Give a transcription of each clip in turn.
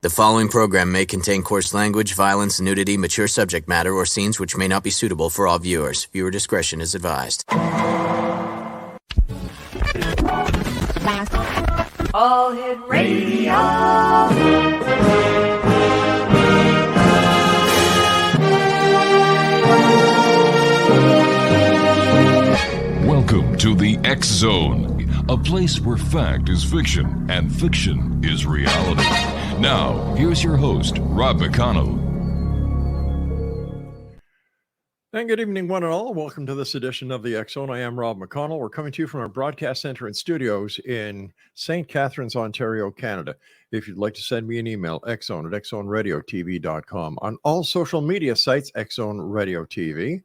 The following program may contain coarse language, violence, nudity, mature subject matter, or scenes which may not be suitable for all viewers. Viewer discretion is advised. All Hit Radio. Welcome to the X Zone, a place where fact is fiction and fiction is reality. Now, here's your host, Rob McConnell. And good evening, one and all. Welcome to this edition of the X Zone. I am Rob McConnell. We're coming to you from our broadcast center and studios in St. Catharines, Ontario, Canada. If you'd like to send me an email, xzone at xzoneradiotv.com. On all social media sites, Xzone Radio TV.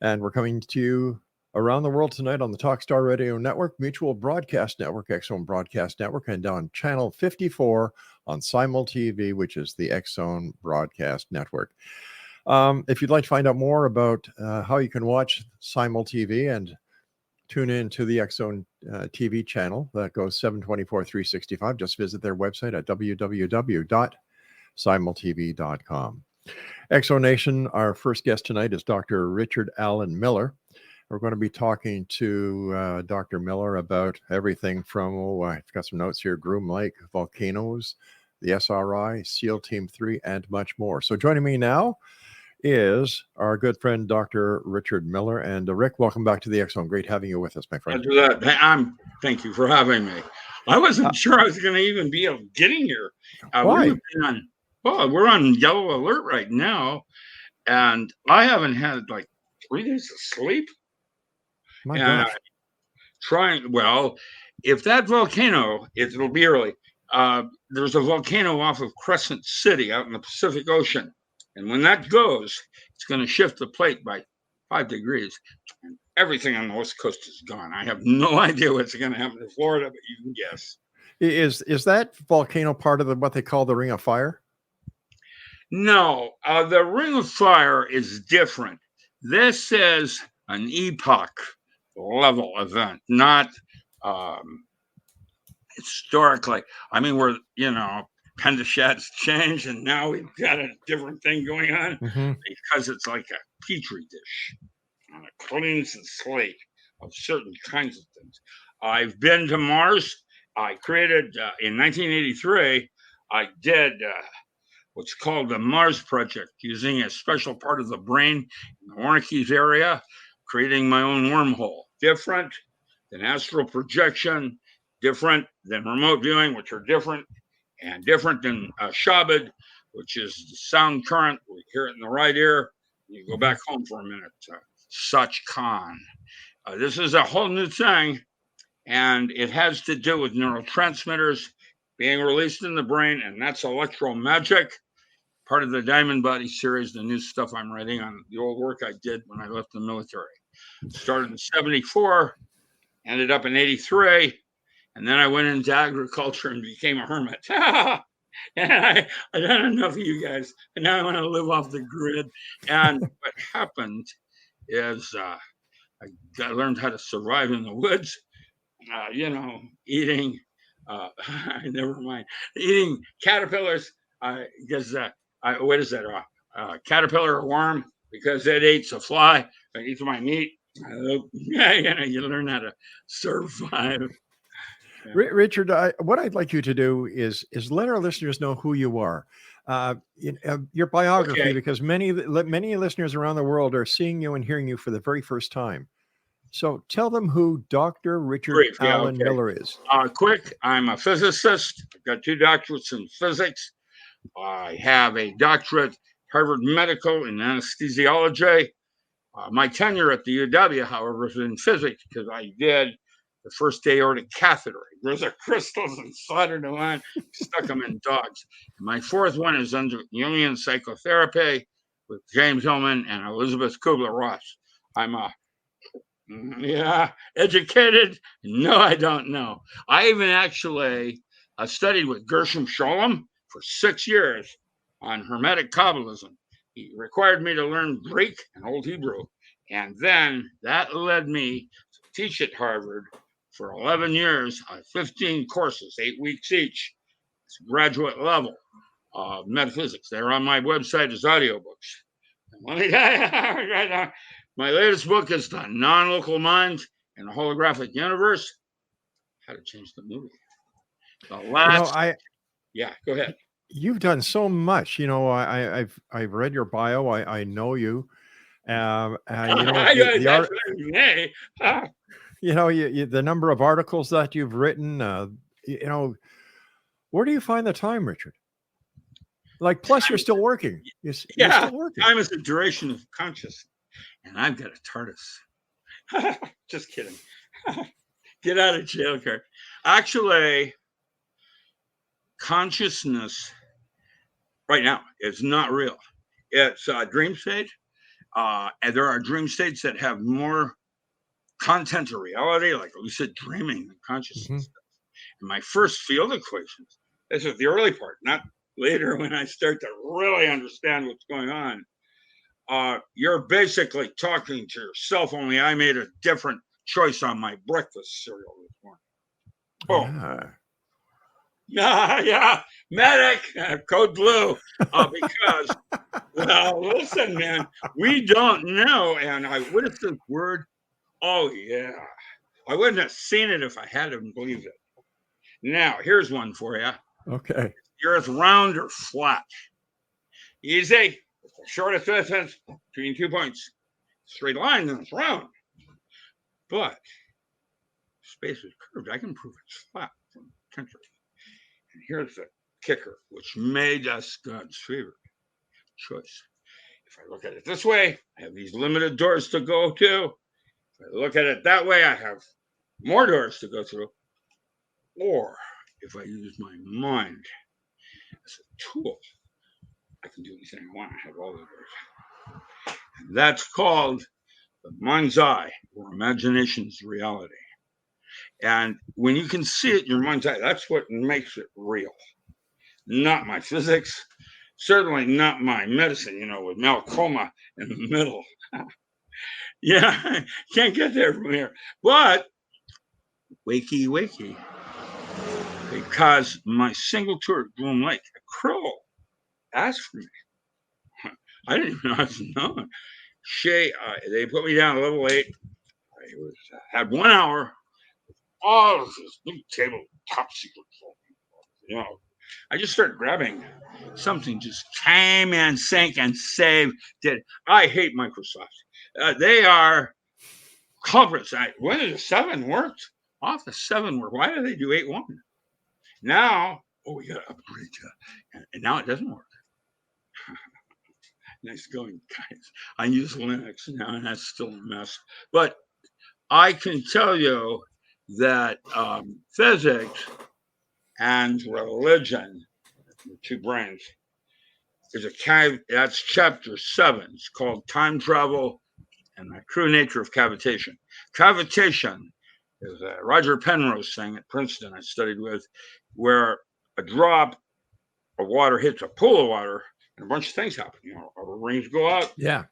And we're coming to you around the world tonight on the Talkstar Radio Network, Mutual Broadcast Network, X-Zone Broadcast Network, and on Channel 54 on Simul TV, which is the X-Zone Broadcast Network. If you'd like to find out more about how you can watch Simul TV and tune in to the X-Zone TV channel that goes 724, 365, just visit their website at www.simultv.com. X-Zone Nation, our first guest tonight is Dr. Richard Allen Miller. We're going to be talking to Dr. Miller about everything from, I've got some notes here, Groom Lake, volcanoes, the SRI, SEAL Team 3, and much more. So joining me now is our good friend, Dr. Richard Miller. And Rick, welcome back to the X-Zone. Great having you with us, my friend. Thank you for having me. I wasn't sure I was going to even be able to get in here. Why? We're on yellow alert right now, and I haven't had like 3 days of sleep. My gosh. If that volcano, it'll be early. There's a volcano off of Crescent City out in the Pacific Ocean. And when that goes, it's going to shift the plate by 5 degrees. And everything on the West Coast is gone. I have no idea what's going to happen in Florida, but you can guess. Is that volcano part of what they call the Ring of Fire? No, the Ring of Fire is different. This is an epoch level event, not historically. I mean, we're, Pendashad's changed, and now we've got a different thing going on because it's like a petri dish. It cleans the slate of certain kinds of things. I've been to Mars. I created, in 1983, I did what's called the Mars Project, using a special part of the brain in the Wernicke's area, creating my own wormhole. Different than astral projection, different than remote viewing, which are different, and different than Shabbat, which is the sound current. We hear it in the right ear. You go back home for a minute. Such con. This is a whole new thing, and it has to do with neurotransmitters being released in the brain, and that's electromagic. Part of the Diamond Body series, the new stuff I'm writing on the old work I did when I left the military. Started in 74, ended up in 83, and then I went into agriculture and became a hermit. And I done enough of you guys, and now I want to live off the grid. And what happened is I learned how to survive in the woods, eating, never mind, eating caterpillars, because what is that? Caterpillar or worm, because it eats a fly, it eats my meat. You learn how to survive. Richard, what I'd like you to do is let our listeners know who you are, your biography, because many listeners around the world are seeing you and hearing you for the very first time. So tell them who Dr. Richard Allen Miller is. Quick, I'm a physicist. I've got 2 doctorates in physics. I have a doctorate, Harvard Medical, in anesthesiology. My tenure at the UW, however, is in physics, because I did the first aortic catheter. There's a crystals and soldered them on, stuck them in dogs. My 4th one is under Jungian psychotherapy with James Hillman and Elizabeth Kubler-Ross. I'm educated. No, I don't know. I even actually studied with Gershom Scholem for 6 years on Hermetic Kabbalism. He required me to learn Greek and Old Hebrew. And then that led me to teach at Harvard for 11 years, 15 courses, 8 weeks each. It's graduate level. metaphysics. They're on my website as audiobooks. Let me tell you, my latest book is The Non-Local Mind in a Holographic Universe. How to Change the Movie. The last. Yeah, go ahead. You've done so much. I've read your bio. I know you. The number of articles that you've written. Where do you find the time, Richard? Plus you're still working. You're still working. Time is the duration of consciousness, and I've got a TARDIS. Just kidding. Get out of jail card. Actually, consciousness right now is not real. It's a dream state, and there are dream states that have more content to reality, like lucid dreaming than consciousness. And my first field equations, this is the early part, not later when I start to really understand what's going on. You're basically talking to yourself, only I made a different choice on my breakfast cereal this morning. Oh. Yeah, medic, code blue. Because, well, listen, man, we don't know. And I would have said word. Oh, yeah. I wouldn't have seen it if I hadn't believed it. Now, here's one for you. Okay. The Earth round or flat? Easy. Shortest distance between 2 points. Straight line, and it's round. But space is curved. I can prove it's flat from the country. And here's the kicker, which made us God's favorite choice. If I look at it this way, I have these limited doors to go to. If I look at it that way, I have more doors to go through. Or if I use my mind as a tool, I can do anything I want. I have all the doors. And that's called the mind's eye, or imagination's reality. And when you can see it in your mind's eye, that's what makes it real. Not my physics, certainly not my medicine, with Malcoma in the middle. Yeah, can't get there from here. But wakey, because my single tour at Bloom Lake, a crow asked for me. I didn't even know I was known. They put me down at level 8. I had 1 hour. All of this big table, top secret. I just started grabbing. Something just came and sank and saved. I hate Microsoft. They are culprits. When the 7 worked, off the 7 worked. Why do they do 8.1? Now, we got to upgrade you. And now it doesn't work. Nice going, guys. I use Linux now, and that's still a mess. But I can tell you that physics and religion, the two brains, that's chapter 7. It's called Time Travel and the True Nature of Cavitation. Cavitation is a Roger Penrose thing at Princeton I studied with, where a drop of water hits a pool of water and a bunch of things happen. Our rings go out. Yeah.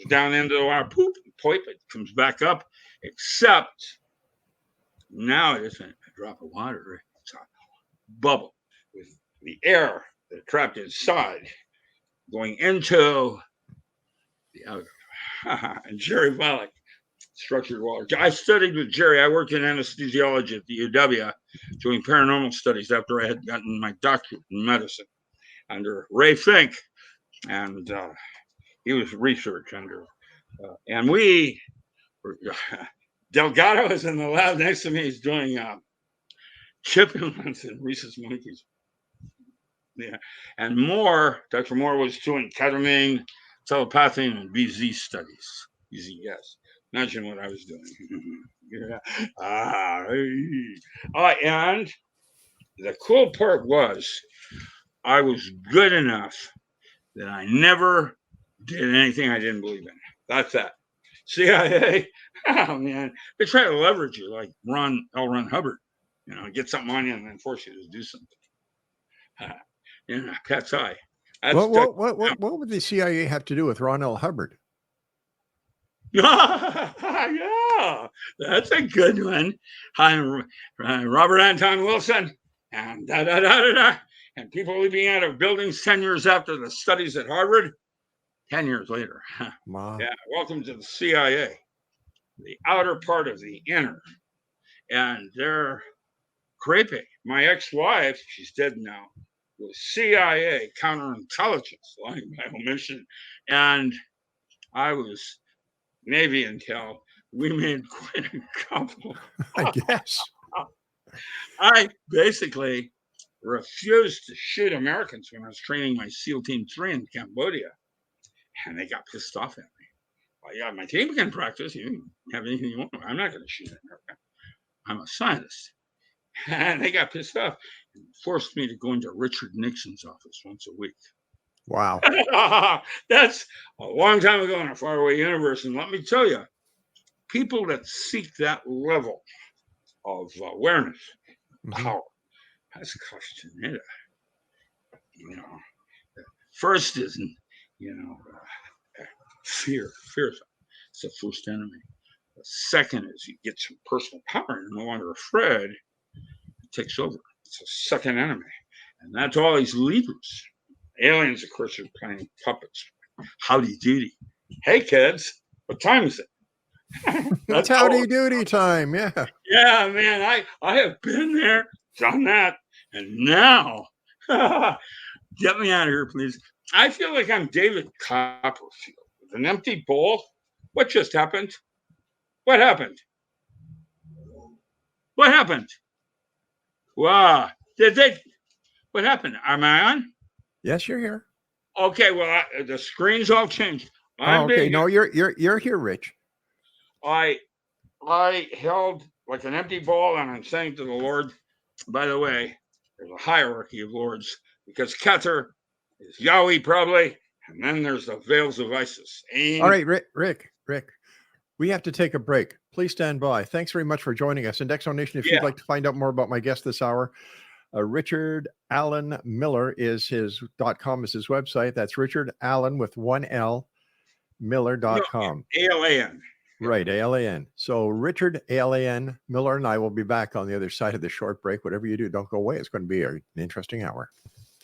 Down into the water, poop, it comes back up, except now it isn't a drop of water. It's a bubble with the air that trapped inside going into the outer. And Jerry Volek, structured water. I studied with Jerry. I worked in anesthesiology at the UW doing paranormal studies after I had gotten my doctorate in medicine under Ray Fink. And he was research under, and we were, Delgado is in the lab next to me. He's doing chip implants and rhesus monkeys. Yeah. And Dr. Moore was doing ketamine, telepathy, and BZ studies. BZ, yes. Imagine what I was doing. And the cool part was I was good enough that I never did anything I didn't believe in. That's that. CIA, oh man, they try to leverage you like L. Ron Hubbard, get something on you and then force you to do something. Cat's eye. What would the CIA have to do with Ron L. Hubbard? Yeah, that's a good one. Robert Anton Wilson, and and people leaving out of buildings 10 years after the studies at Harvard, 10 years later. Wow. Yeah, welcome to the CIA, the outer part of the inner. And they're creepy. My ex-wife, she's dead now, was CIA counterintelligence, lying by omission. And I was Navy intel. We made quite a couple. I guess. I basically refused to shoot Americans when I was training my SEAL Team 3 in Cambodia. And they got pissed off at me. Well, yeah, my team can practice. You can have anything you want. I'm not going to shoot America. I'm a scientist. And they got pissed off and forced me to go into Richard Nixon's office once a week. Wow. That's a long time ago in a faraway universe. And let me tell you, people that seek that level of awareness, power, that's Castaneda. You know, first isn't, fear. Fear is the first enemy. The second is you get some personal power and you're no longer afraid. It takes over. It's a second enemy. And that's all these leaders. Aliens, of course, are playing puppets. Howdy doody. Hey, kids, what time is it? That's howdy doody time. Yeah. Yeah, man, I have been there, done that, and now, get me out of here, please. I feel like I'm David Copperfield with an empty bowl. What just happened? What happened? What happened? Wow. What happened? Am I on? Yes, you're here. Okay, well, the screen's all changed. Okay, no, you're here, Rich. I held like an empty bowl, and I'm saying to the Lord, by the way, there's a hierarchy of lords because Keter is Yahweh probably, and then there's the veils of Isis. All right, Rick, we have to take a break. Please stand by. Thanks very much for joining us. And Exo Nation, if you'd like to find out more about my guest this hour, Richard Allen Miller is .com is his website. That's Richard Allen with one L, Miller.com. ALAN. Right, ALAN. So Richard ALAN Miller and I will be back on the other side of the short break. Whatever you do, don't go away. It's going to be an interesting hour.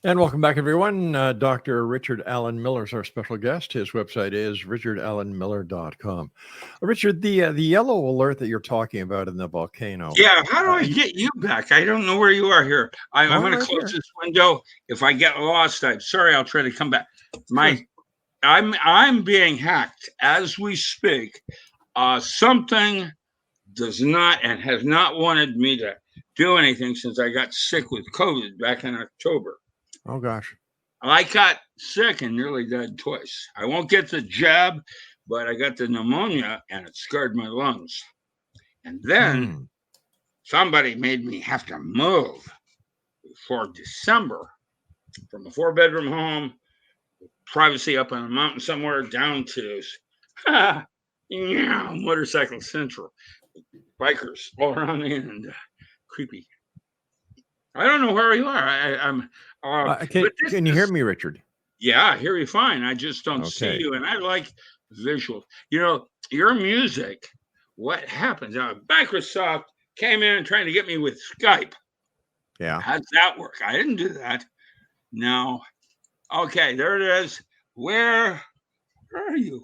And welcome back, everyone. Dr. Richard Allen Miller is our special guest. His website is richardallenmiller.com. Richard, the yellow alert that you're talking about in the volcano. Yeah, how do I get you back? I don't know where you are here. I'm going to close this window. If I get lost, I'm sorry. I'll try to come back. I'm being hacked as we speak. Something does not and has not wanted me to do anything since I got sick with COVID back in October. Oh, gosh. I got sick and nearly died twice. I won't get the jab, but I got the pneumonia and it scarred my lungs. And then somebody made me have to move before December from a 4-bedroom home, privacy up on a mountain somewhere, down to Motorcycle Central. Bikers all around me and creepy. I don't know where you are. Can you hear me, Richard? Yeah, I hear you fine. I just don't see you, and I like visuals. Your music. What happens? Microsoft came in trying to get me with Skype. Yeah. How's that work? I didn't do that. No. Okay, there it is. Where are you?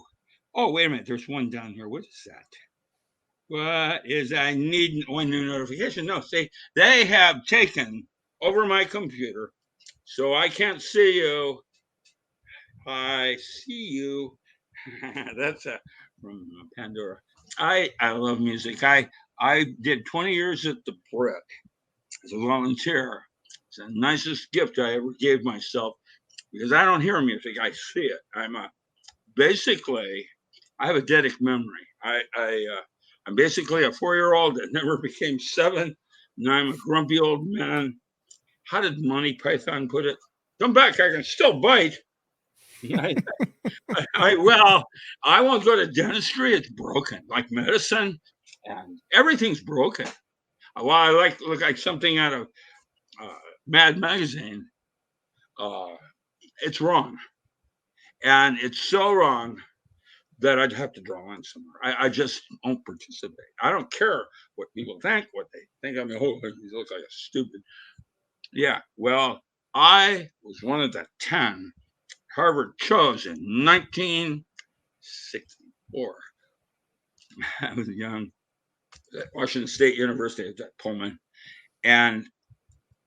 Oh, wait a minute. There's one down here. What is that? What is I need one new notification? No, see, they have taken over my computer, so I can't see you. I see you. That's from Pandora. I love music. I did 20 years at the Brick as a volunteer. It's the nicest gift I ever gave myself because I don't hear music. I see it. Basically, I have a eidetic memory. I'm basically a 4-year-old that never became 7. Now I'm a grumpy old man. How did Monty Python put it? Come back, I can still bite. I won't go to dentistry. It's broken, like medicine, and everything's broken. Well, I look like something out of Mad Magazine. It's wrong, and it's so wrong that I'd have to draw on somewhere. I just won't participate. I don't care what people think, what they think. I mean, he looks like a stupid. Yeah, well, I was one of the 10 Harvard chose in 1964. I was young at Washington State University at Pullman, and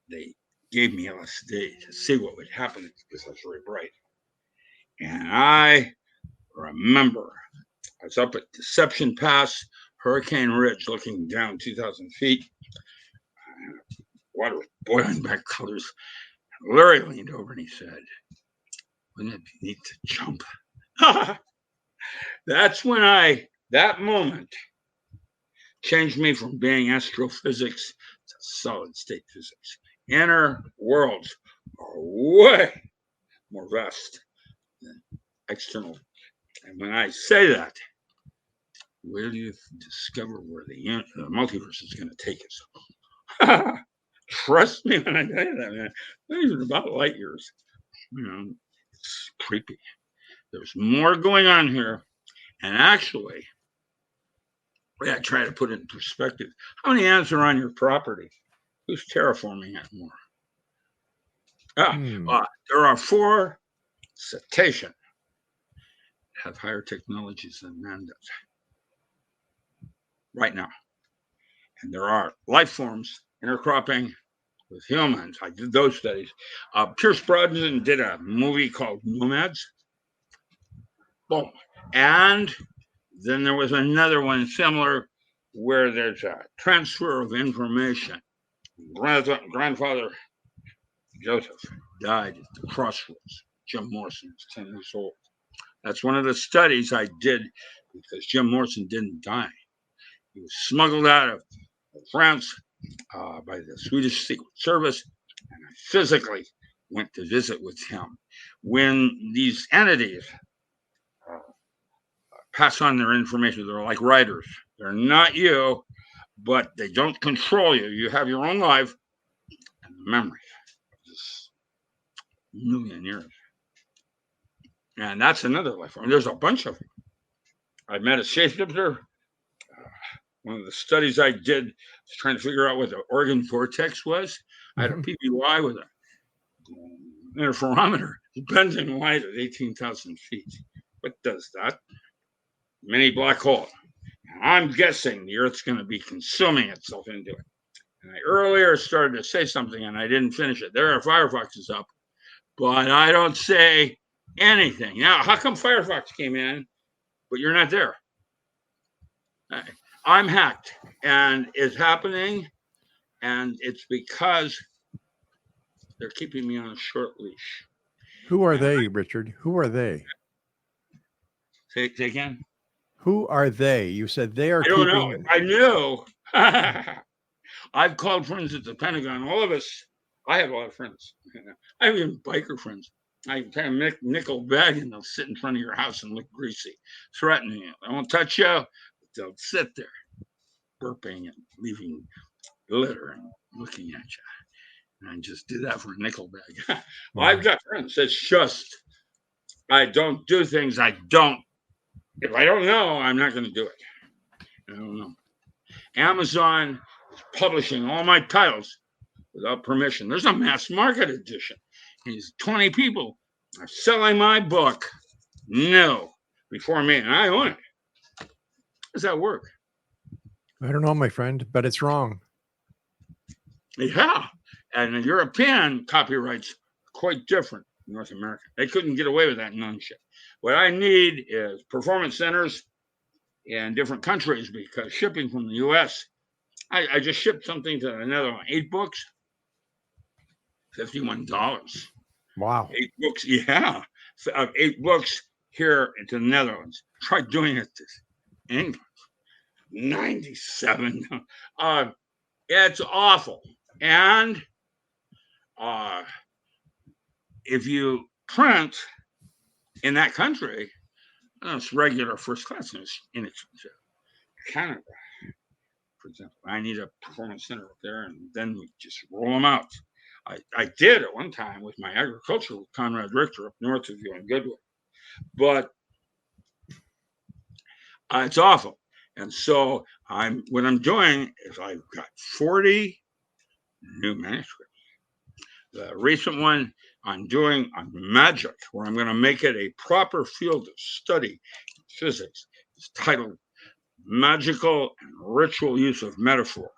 they gave me LSD to see what would happen because I was very bright. And I remember I was up at Deception Pass, Hurricane Ridge, looking down 2,000 feet. Water was boiling by colors. Larry leaned over and he said, "Wouldn't it be neat to jump?" That's when that moment changed me from being astrophysics to solid state physics. Inner worlds are way more vast than external. And when I say that, where do you discover where the multiverse is going to take us? Trust me when I tell you that, man. These are about light years. It's creepy. There's more going on here. And actually, I try to put it in perspective. How many ants are on your property? Who's terraforming it more? There are 4 cetacean that have higher technologies than man does right now. And there are life forms intercropping with humans. I did those studies. Pierce Brosnan did a movie called Nomads. Boom. And then there was another one similar where there's a transfer of information. Grandfather Joseph died at the crossroads. Jim Morrison was 10 years old. That's one of the studies I did because Jim Morrison didn't die. He was smuggled out of France by the Swedish Secret Service, and I physically went to visit with him. When these entities pass on their information, they're like writers. They're not you, but they don't control you. You have your own life and the memory of this million years. And that's another life form. There's a bunch of them. I met a shapeshifter. One of the studies I did was trying to figure out what the organ vortex was. I had a PBY with an interferometer bending light at 18,000 feet. What does that? Mini black hole. I'm guessing the Earth's going to be consuming itself into it. And I earlier started to say something and I didn't finish it. There are Firefoxes up, but I don't say anything. Now, how come Firefox came in, but you're not there? I'm hacked, and it's happening, and it's because they're keeping me on a short leash. Who are they, Richard? Who are they? Say again? Who are they? You said they are I don't know. I knew. I've called friends at the Pentagon. All of us, I have a lot of friends. I have even biker friends. I can kind of nickel bag and they'll sit in front of your house and look greasy, threatening you. I won't touch you. They'll sit there, burping and leaving litter and looking at you. And I just did that for a nickel bag. Well, I've got friends. It's just, I don't do things I don't. If I don't know, I'm not going to do it. I don't know. Amazon is publishing all my titles without permission. There's a mass market edition. These 20 people are selling my book. No, before me, and I own it. How does that work? I don't know, my friend, but it's wrong. Yeah, and the European copyrights are quite different in North America. They couldn't get away with that nonsense. What I need is performance centers in different countries because shipping from the U.S., I just shipped something to the Netherlands, 8 books, $51. Wow. 8 books, yeah. 8 books here to the Netherlands. Try doing it to England. 97. It's awful. And if you print in that country, it's regular first class and it's inexpensive. Canada, for example, I need a performance center up there, and then we just roll them out. I did at one time with my agriculture with Conrad Richter up north of you in Goodwood, but it's awful. And so what I'm doing is I've got 40 new manuscripts. The recent one I'm doing on magic, where I'm going to make it a proper field of study in physics, is titled Magical and Ritual Use of Metaphor,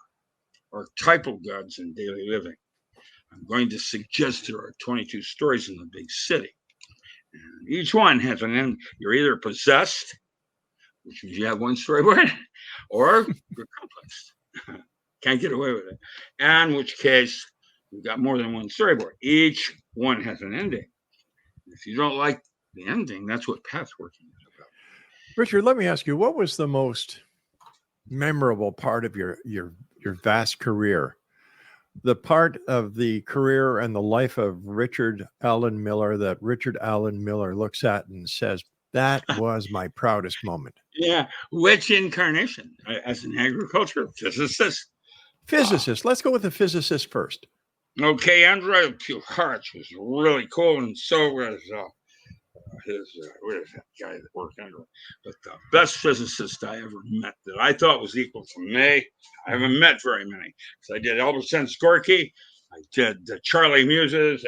Archetypal Gods in Daily Living. I'm going to suggest there are 22 stories in the big city. And each one has an end. You're either possessed, which means you have one storyboard, or you're complex. Can't get away with it. And in which case, you've got more than one storyboard. Each one has an ending. If you don't like the ending, that's what pathworking is about. Richard, let me ask you, what was the most memorable part of your vast career? The part of the career and the life of Richard Allen Miller that Richard Allen Miller looks at and says, that was my proudest moment. Yeah. Which incarnation? As an agriculture physicist? Physicist. Let's go with the physicist first. Okay, Andrei Puharich was really cool, and so was what is that guy that worked under him? But the best physicist I ever met that I thought was equal to me, I haven't met very many. So I did Albert Senskorky, I did Charlie Muses,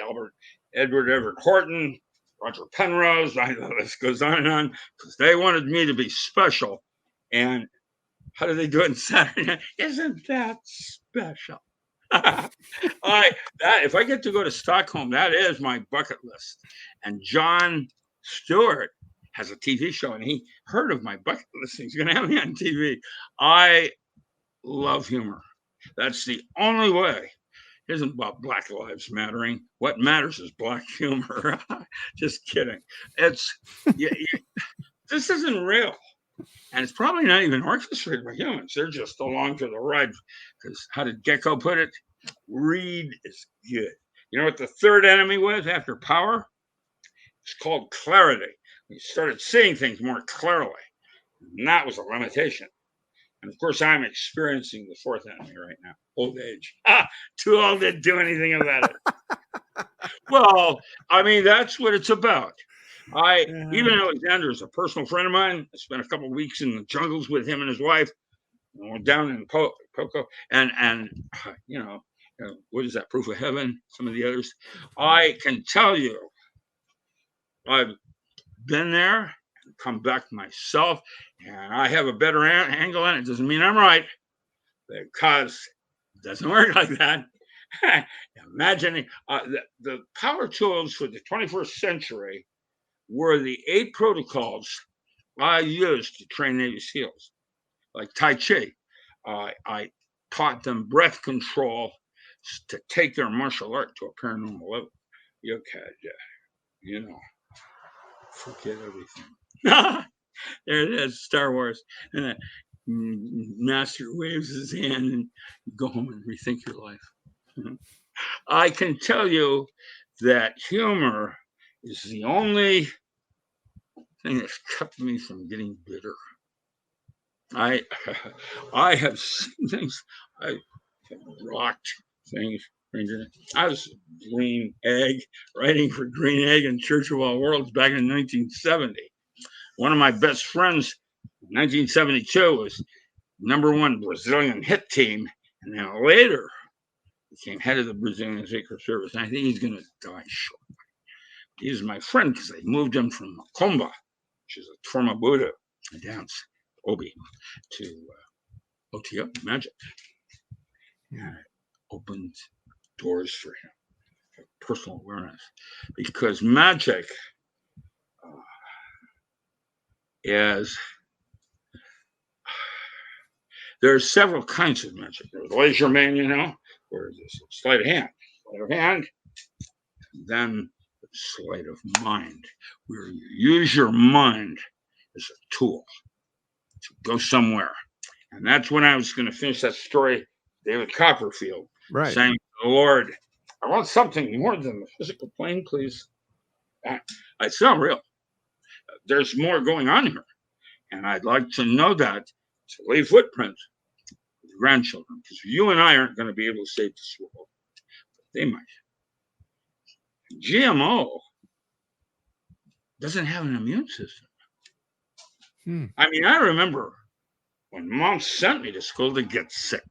Edward Everett Horton, Roger Penrose. The list goes on and on, because they wanted me to be special. And how do they do it in Saturday night? Isn't that special? If I get to go to Stockholm, that is my bucket list. And Jon Stewart has a TV show, and he heard of my bucket list. He's going to have me on TV. I love humor. That's the only way. It isn't about Black Lives Mattering. What matters is black humor. Just kidding. This isn't real. And it's probably not even orchestrated by humans. They're just along for the ride. Because how did Gecko put it? Greed is good. You know what the third enemy was after power? It's called clarity. We started seeing things more clearly. And that was a limitation. And of course, I'm experiencing the fourth enemy right now, old age. Too old to do anything about it. Well, I mean, that's what it's about. Even Alexander is a personal friend of mine. I spent a couple of weeks in the jungles with him and his wife. We're down in Poco, and what is that? Proof of Heaven. Some of the others. I can tell you, I've been there and come back myself, and I have a better angle on it. Doesn't mean I'm right, because it doesn't work like that. Imagining the power tools for the 21st century were the 8 protocols I used to train Navy SEALs, like Tai Chi. I taught them breath control to take their martial art to a paranormal level. You could, forget everything. There it is, Star Wars. And Master waves his hand and go home and rethink your life. I can tell you that humor is the only thing that's kept me from getting bitter. I have seen things. I have rocked things. I was Green Egg, writing for Green Egg and Church of All Worlds back in 1970. One of my best friends in 1972 was #1 Brazilian hit team, and then later became head of the Brazilian Secret Service. And I think he's going to die shortly. He's my friend because I moved him from Macumba, which is a form of Buddha, a dance, Obi, to OTO, magic. And it opened doors for him, for personal awareness, because magic is, there's several kinds of magic. There's laser man, where there's sleight of hand, and then sleight of mind, where you use your mind as a tool to go somewhere. And that's when I was going to finish that story, David Copperfield, right, saying to the Lord, I want something more than the physical plane, please. It's not real. There's more going on here. And I'd like to know that, to leave footprints with grandchildren, because you and I aren't going to be able to save this world. But they might. GMO doesn't have an immune system. I mean, I remember when Mom sent me to school to get sick.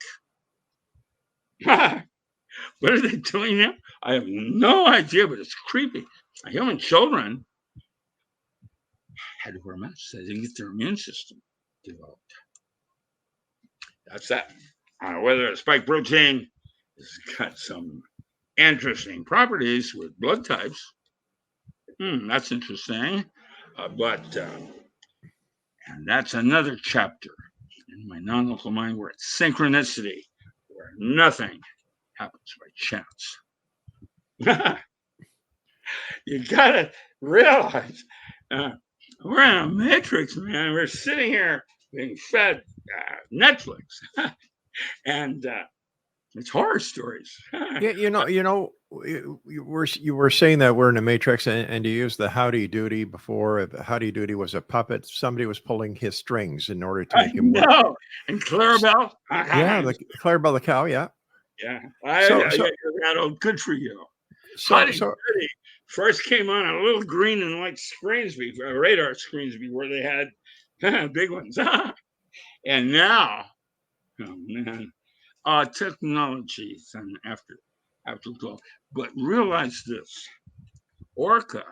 What are they doing now? I have no idea, but it's creepy. Human children had to wear masks. They didn't get their immune system developed. That's that. Whether it's spike protein has got some interesting properties with blood types. That's interesting. And that's another chapter in my non-local mind where it's synchronicity, where nothing happens by chance. You gotta realize we're in a matrix, man. We're sitting here being fed Netflix, and it's horror stories. Yeah, you were saying that we're in a matrix, and you used the Howdy Doody before. Howdy Doody was a puppet. Somebody was pulling his strings in order to make him work. No, and Clarabelle. Yeah, Clarabelle the cow. Yeah. Yeah. That old good for you. Howdy Doody first came on a little green and white screens, radar screens, where they had big ones. And now, oh man, technologies and after 12. But realize this: orca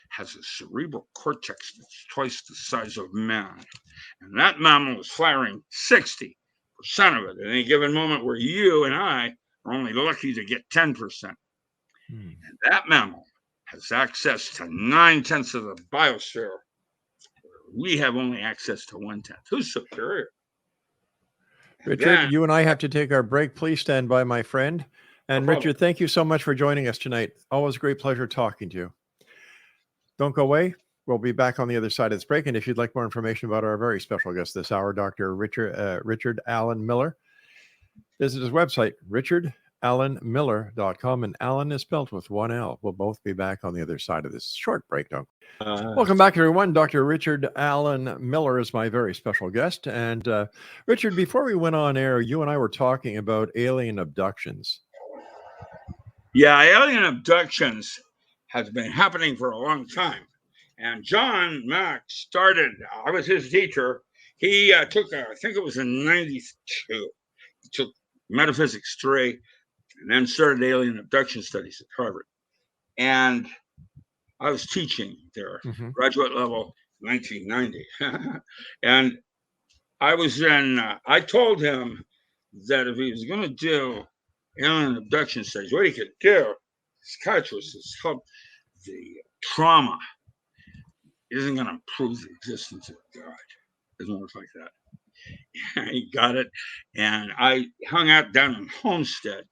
has a cerebral cortex that's twice the size of man, and that mammal is firing 60% of it at any given moment, where you and I are only lucky to get 10%. And that mammal has access to 9/10 of the biosphere. We have only access to 1/10. Who's superior? Richard, you and I have to take our break. Please stand by, my friend. And Richard, thank you so much for joining us tonight. Always a great pleasure talking to you. Don't go away. We'll be back on the other side of this break. And if you'd like more information about our very special guest this hour, Dr. Richard Allen Miller, visit his website, richardallenmiller.com. And Allen is spelled with one L. We'll both be back on the other side of this short break. Welcome back, everyone. Dr. Richard Allen Miller is my very special guest. And Richard, before we went on air, you and I were talking about alien abductions. Yeah, alien abductions has been happening for a long time. And John Mack started, I was his teacher. He took, I think it was in 92, he took Metaphysics 3 and then started alien abduction studies at Harvard. And I was teaching there, graduate level, 1990. And I told him that if he was going to do alien abduction studies, what he could do, his catch was to help the trauma isn't going to prove the existence of God. It doesn't work like that. He got it. And I hung out down in Homestead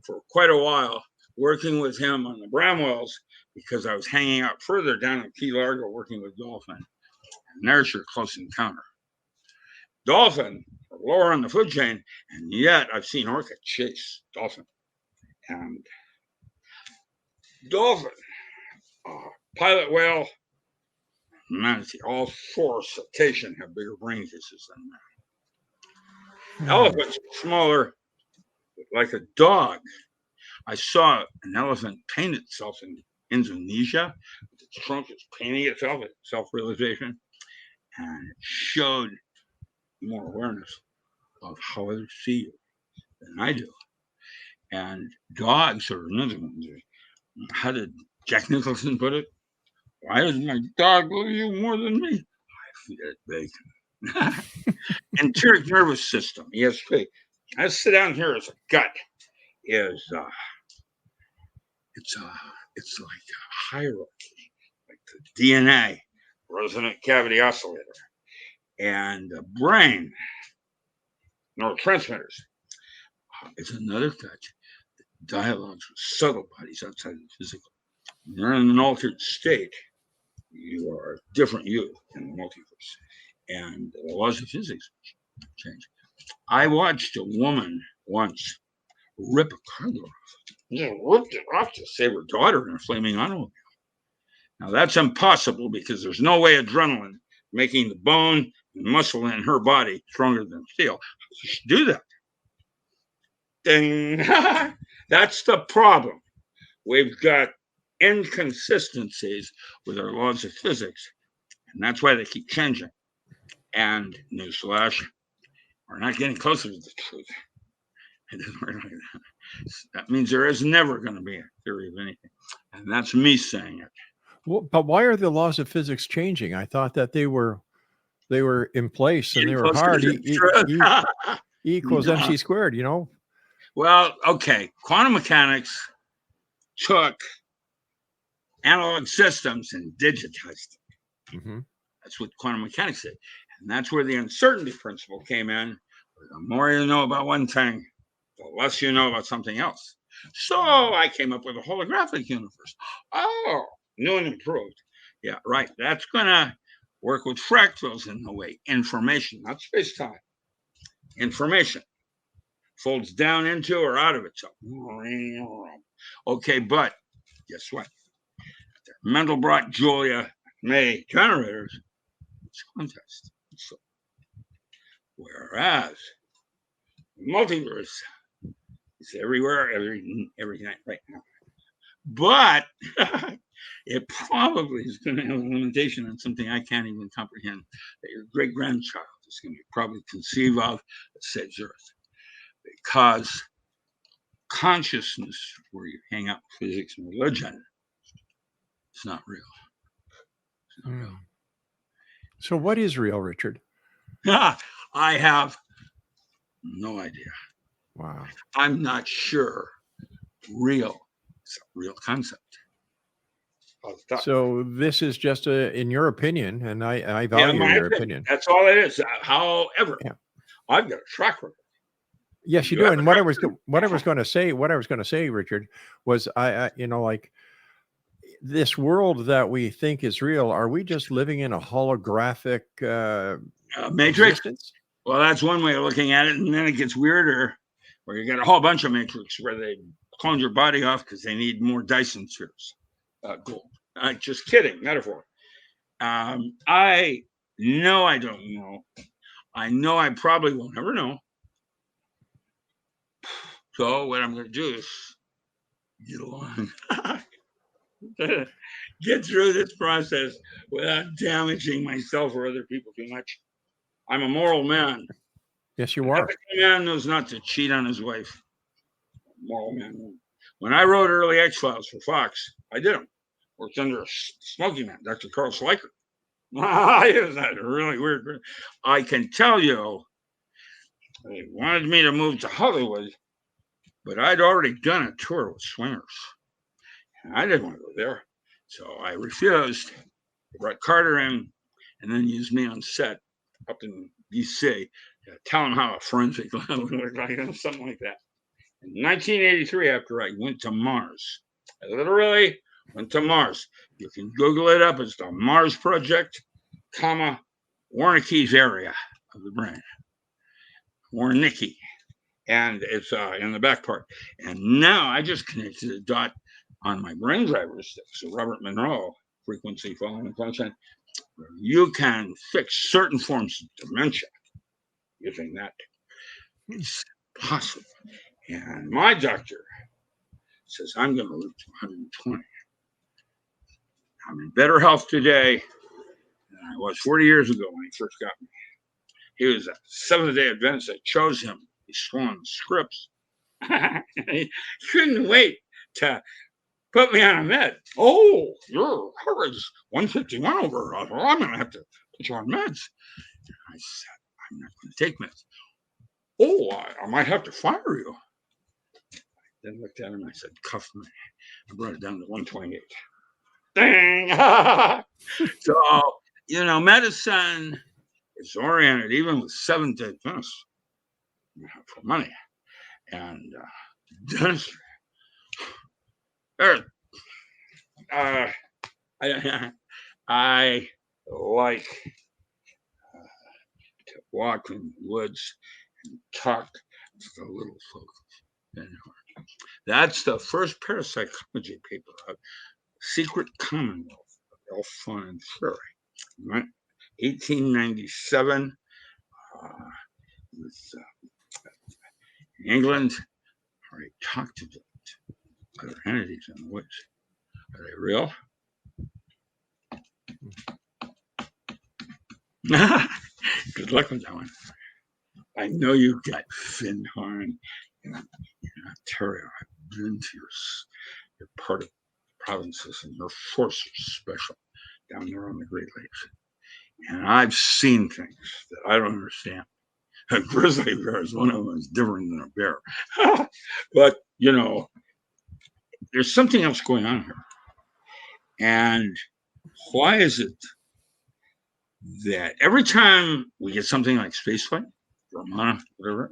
for quite a while, working with him on the Bramwells, because I was hanging out further down in Key Largo working with dolphin. And there's your close encounter. Dolphin are lower on the food chain, and yet I've seen orca chase dolphin. And dolphin, pilot whale, manatee, all four cetacean have bigger brain cases than man. Elephants are smaller, like a dog. I saw an elephant paint itself in Indonesia. Its trunk is painting itself at self-realization, and it showed more awareness of how others see you than I do. And dogs are another one. How did Jack Nicholson put it? Why does my dog love you more than me? I feed it bacon. Enteric nervous system, ESP. I sit down here as a gut is it's like a hierarchy, like the DNA, resonant cavity oscillator, and the brain, neurotransmitters. It's another touch. Dialogues with subtle bodies outside of the physical. When you're in an altered state, you are a different you in the multiverse, and the laws of physics change. I watched a woman once rip a cargo off. Ripped it off to save her daughter in a flaming automobile. Now that's impossible because there's no way adrenaline making the bone and muscle in her body stronger than steel. She should do that. Ding. That's the problem. We've got inconsistencies with our laws of physics, and that's why they keep changing. And newsflash, we're not getting closer to the truth. It doesn't work like that. That means there is never going to be a theory of anything. And that's me saying it. Well, but why are the laws of physics changing? I thought that they were in place and they were hard. E equals MC squared, Well, okay. Quantum mechanics took analog systems and digitized them. Mm-hmm. That's what quantum mechanics did. And that's where the uncertainty principle came in. The more you know about one thing, the less you know about something else. So I came up with a holographic universe. Oh, new and improved. Yeah, right. That's going to work with fractals in the way. Information, not space-time. Information folds down into or out of itself. Okay, but guess what? Mandelbrot, Julia, May generators, it's contest. So, whereas multiverse is everywhere, every night right now. But it probably is going to have a limitation on something I can't even comprehend that your great-grandchild is going to probably conceive of that saves Earth. Because consciousness, where you hang out with physics and religion, it's not real. It's not real. So what is real, Richard? I have no idea. Wow. I'm not sure. Real. It's a real concept. So this is just in your opinion, and I value your opinion. That's all it is. However, I've got a track record. Yes, you do. And what I was going to say, Richard, was I like this world that we think is real. Are we just living in a holographic matrix? Existence? Well, that's one way of looking at it, and then it gets weirder, where you got a whole bunch of matrix where they clone your body off because they need more Dyson spheres. Gold. Just kidding, metaphor. I know I don't know. I know I probably will never know. So what I'm going to do is get along, get through this process without damaging myself or other people too much. I'm a moral man. Yes, you are. Every man knows not to cheat on his wife. Moral man. When I wrote early X-Files for Fox, I did them. Worked under a smoking man, Dr. Carl Schleicher. Isn't that really weird? I can tell you, they wanted me to move to Hollywood, but I'd already done a tour with swingers. And I didn't want to go there. So I refused. They brought Carter in and then used me on set up in D.C. to tell him how a forensic lab would look like, something like that. In 1983, after I went to Mars, I literally went to Mars. You can Google it up. It's the Mars Project, Wernicke's area of the brain. Wernicke. And it's in the back part. And now I just connected a dot on my brain driver stick. So Robert Monroe, frequency following function, where you can fix certain forms of dementia using that. It's possible. And my doctor says I'm going to live to 120. I'm in better health today than I was 40 years ago when he first got me. He was a Seventh-day Adventist. I chose him. He swung the scripts. He couldn't wait to put me on a med. Oh, your heart rate's 151 over. I'm going to have to put you on meds. I said, I'm not going to take meds. Oh, I might have to fire you. I then looked at him and I said, cuff me. I brought it down to 128. Dang! So, medicine is oriented, even with Seventh-day Adventists, for money. And dentistry. I like to walk in the woods and talk to the little folks. That's the first parapsychology paper out. Secret Commonwealth of Elf, Fawn, and Fairy, right? 1897, with England. I already talked about other entities in the woods. Are they real? Good luck with that one. I know you got Findhorn in Ontario. I've been to your part of provinces, and your force is special down there on the Great Lakes. And I've seen things that I don't understand. A grizzly bear is one of them is different than a bear. But, there's something else going on here. And why is it that every time we get something like spaceflight, Vermont, whatever,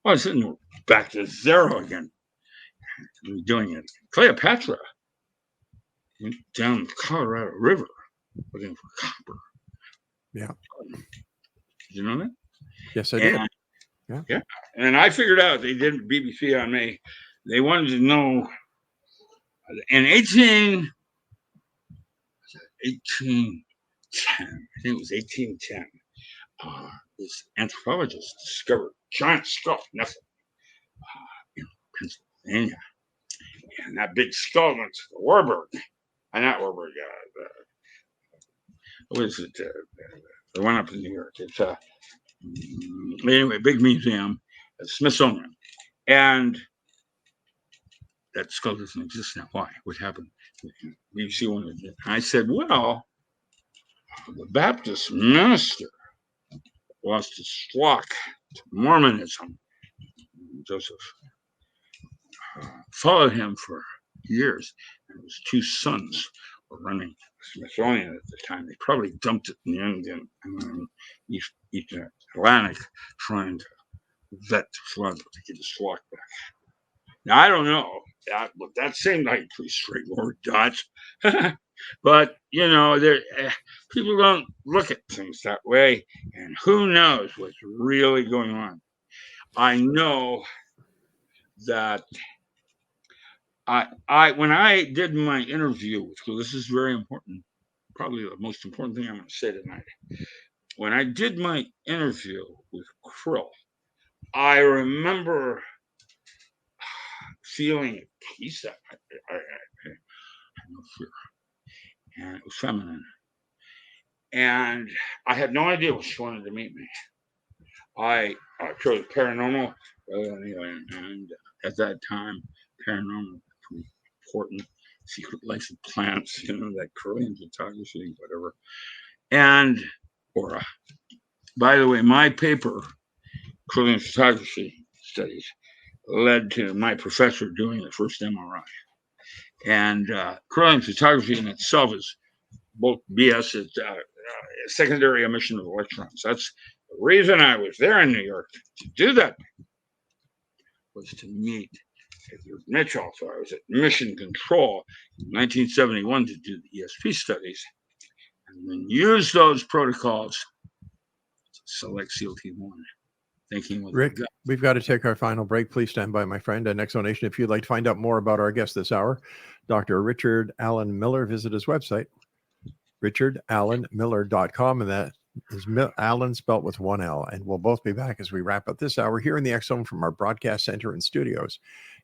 all of a sudden we're back to zero again. We're doing it. Cleopatra went down the Colorado River looking for copper. Yeah. Did you know that? Yes, I did. Yeah. And I figured out they did BBC on me. They wanted to know in 1810, I think it was 1810, this anthropologist discovered giant skull, nothing, in Pennsylvania. And that big skull went to the Warburg. Not Warburg, what is it? The one up in New York. It's anyway, big museum, Smithsonian. And that skull doesn't exist now. Why? What happened? BBC wanted it. I said, well, the Baptist minister lost his flock to Mormonism. Joseph followed him for years, and his two sons were running Smithsonian at the time. They probably dumped it in the Indian East Atlantic, trying to vet the flood to get his flock back. Now I don't know. That seemed like pretty straightforward Dutch. But people don't look at things that way, and who knows what's really going on. I know that when I did my interview with Krill, this is very important, probably the most important thing I'm going to say tonight. When I did my interview with Krill, I remember feeling at peace. I had no fear, and it was feminine. And I had no idea what she wanted to meet me. I chose Paranormal, and at that time, Paranormal was pretty important. Secret Life of Plants, that Korean photography, whatever. And Aura. By the way, my paper, Korean photography studies, led to my professor doing the first MRI. And Korean photography in itself is both BS. It's secondary emission of electrons. That's the reason I was there in New York to do that, was to meet Edward Mitchell. So I was at Mission Control in 1971 to do the ESP studies, and then use those protocols to select SEAL Team 1. Rick, we've got to take our final break. Please stand by, my friend. And next donation, if you'd like to find out more about our guest this hour, Dr. Richard Allen Miller, visit his website, richardallenmiller.com, and that is Allen spelt with one L. And we'll both be back as we wrap up this hour here in the X Zone from our broadcast center and studios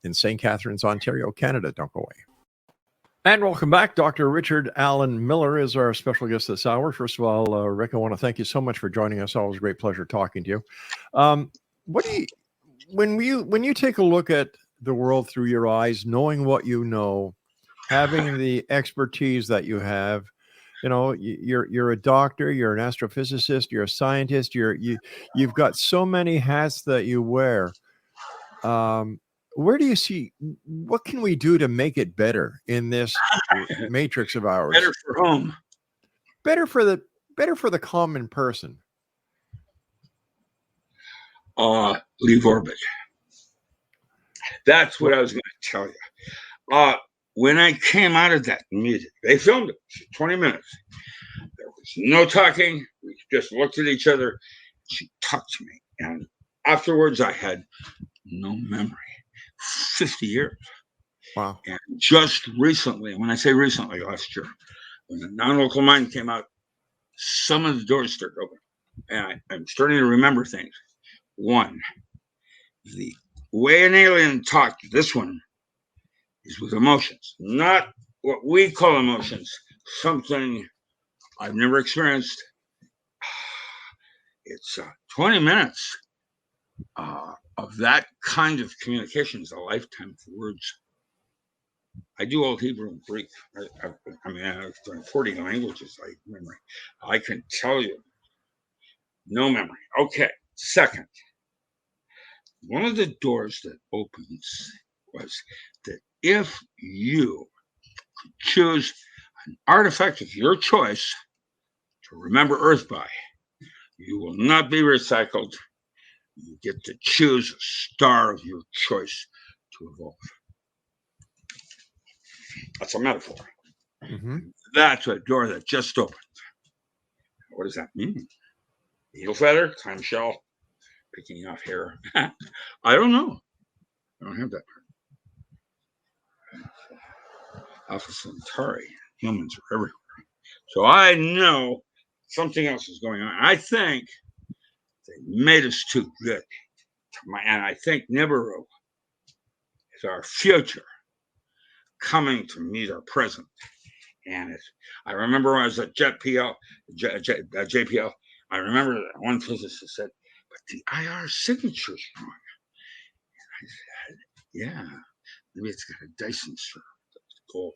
in St. Catharines, Ontario, Canada. Don't go away. And welcome back. Dr. Richard Allen Miller is our special guest this hour. First of all, Rick, I want to thank you so much for joining us. Always a great pleasure talking to you. When you take a look at the world through your eyes, knowing what you know, having the expertise that you have, you're a doctor, you're an astrophysicist, you're a scientist, you've got so many hats that you wear. Where do you see, what can we do to make it better in this matrix of ours? Better for whom? Better for the common person. Leave orbit. That's what I was going to tell you. When I came out of that meeting, they filmed it for 20 minutes. There was no talking. We just looked at each other. She talked to me. And afterwards, I had no memory. 50 years. Wow. And just recently, when I say recently, last year, when the non-local mind came out, some of the doors started open. And I'm starting to remember things. One, the way an alien talked, this one, is with emotions. Not what we call emotions. Something I've never experienced. It's 20 minutes of that kind of communication is a lifetime of words. I do Old Hebrew and Greek. I mean, I've done 40 languages. I memory. I can tell you, no memory. Okay. Second, one of the doors that opens was that if you choose an artifact of your choice to remember Earth by, you will not be recycled. You get to choose a star of your choice to evolve. That's a metaphor. Mm-hmm. That's a door that just opened. What does that mean? Needle feather, clamshell, picking off hair. I don't know. I don't have that part. Alpha Centauri. Humans are everywhere. So I know something else is going on. I think they made us too good. And I think Nibiru is our future coming to meet our present. And I remember when I was at JPL, I remember that one physicist said, but the IR signature's wrong. And I said, yeah, maybe it's got a Dyson serve. That's gold.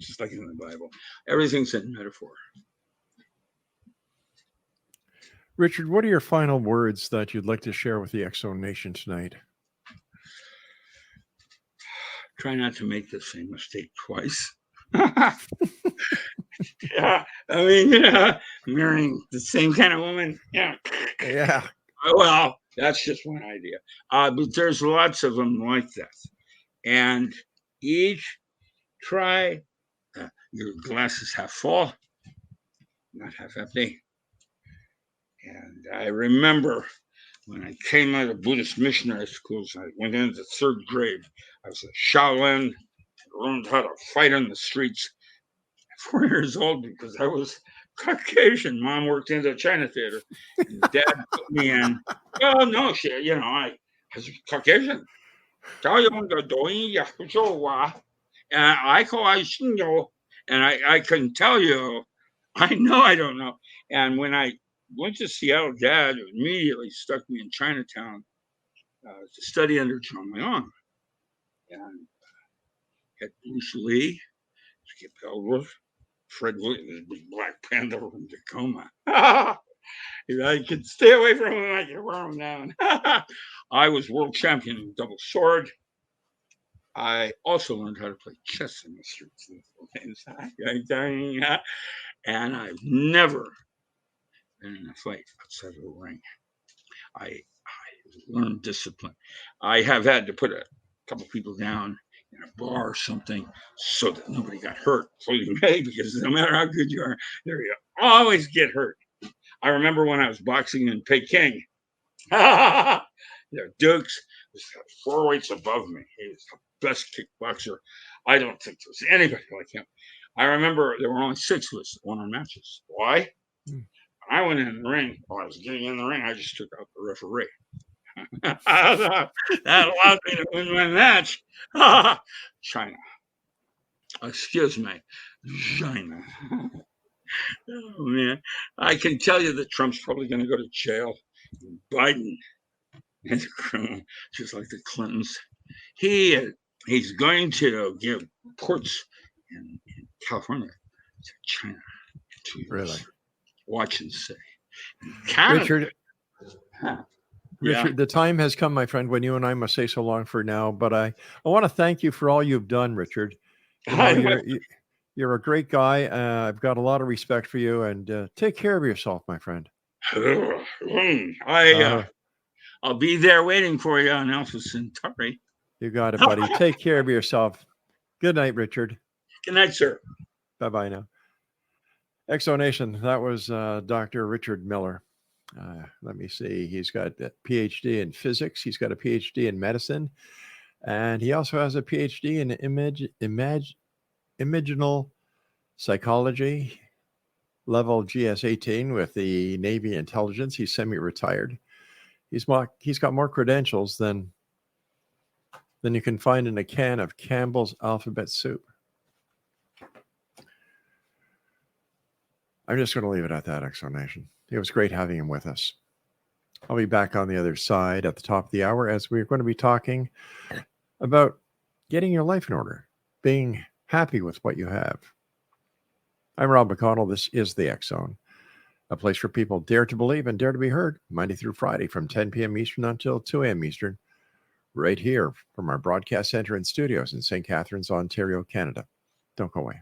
Just like in the Bible. Everything's in metaphor. Richard, what are your final words that you'd like to share with the X Zone Nation tonight? Try not to make the same mistake twice. Yeah, I mean, marrying the same kind of woman. Yeah. Well, that's just one idea. But there's lots of them like that. And each try your glass is half full, not half empty. And I remember when I came out of Buddhist missionary schools, I went into third grade. I was a Shaolin, learned how to fight on the streets at 4 years old because I was Caucasian. Mom worked in the China theater, and Dad put me in. Well, no, shit, I was Caucasian. And I couldn't tell you. I know I don't know. And when I went to Seattle, Dad immediately stuck me in Chinatown to study under John Leong. And had Bruce Lee, Skip Ellsworth, Fred Williams, the Black Panther from Tacoma. If I could stay away from him, I could wear him down. I was world champion in double sword. I also learned how to play chess in the streets in the Philippines. And I've never been in a fight outside of a ring. I learned discipline. I have had to put a couple people down in a bar or something so that nobody got hurt, including me, because no matter how good you are, you always get hurt. I remember when I was boxing in Peking. Dukes was 4 weights above me. He was the best kickboxer. I don't think there was anybody like him. I remember there were only 6 of us that won our matches. Why? When I went in the ring, while I was getting in the ring, I just took out the referee. That allowed me to win my match. China. Excuse me. China. Oh, man. I can tell you that Trump's probably going to go to jail. Biden is a criminal, just like the Clintons. He's going to give ports in California to China in 2 years. Really? Watch and see. Canada, Richard, the time has come, my friend, when you and I must say so long for now. But I want to thank you for all you've done, Richard. You're a great guy. I've got a lot of respect for you, and take care of yourself, my friend. I'll be there waiting for you on Alpha Centauri. You got it, buddy. Take care of yourself. Good night, Richard. Good night, sir. Bye-bye now. Exonation, that was Dr. Richard Miller. Let me see. He's got a PhD in physics. He's got a PhD in medicine. And he also has a PhD in imaginal psychology, level GS-18 with the Navy intelligence. He's semi-retired. He's got more credentials than you can find in a can of Campbell's alphabet soup. I'm just going to leave it at that, Exonation. It was great having him with us. I'll be back on the other side at the top of the hour as we're going to be talking about getting your life in order, being happy with what you have. I'm Rob McConnell. This is the X Zone, a place where people dare to believe and dare to be heard, Monday through Friday from 10 p.m. Eastern until 2 a.m. Eastern, right here from our broadcast center and studios in St. Catharines, Ontario, Canada. Don't go away.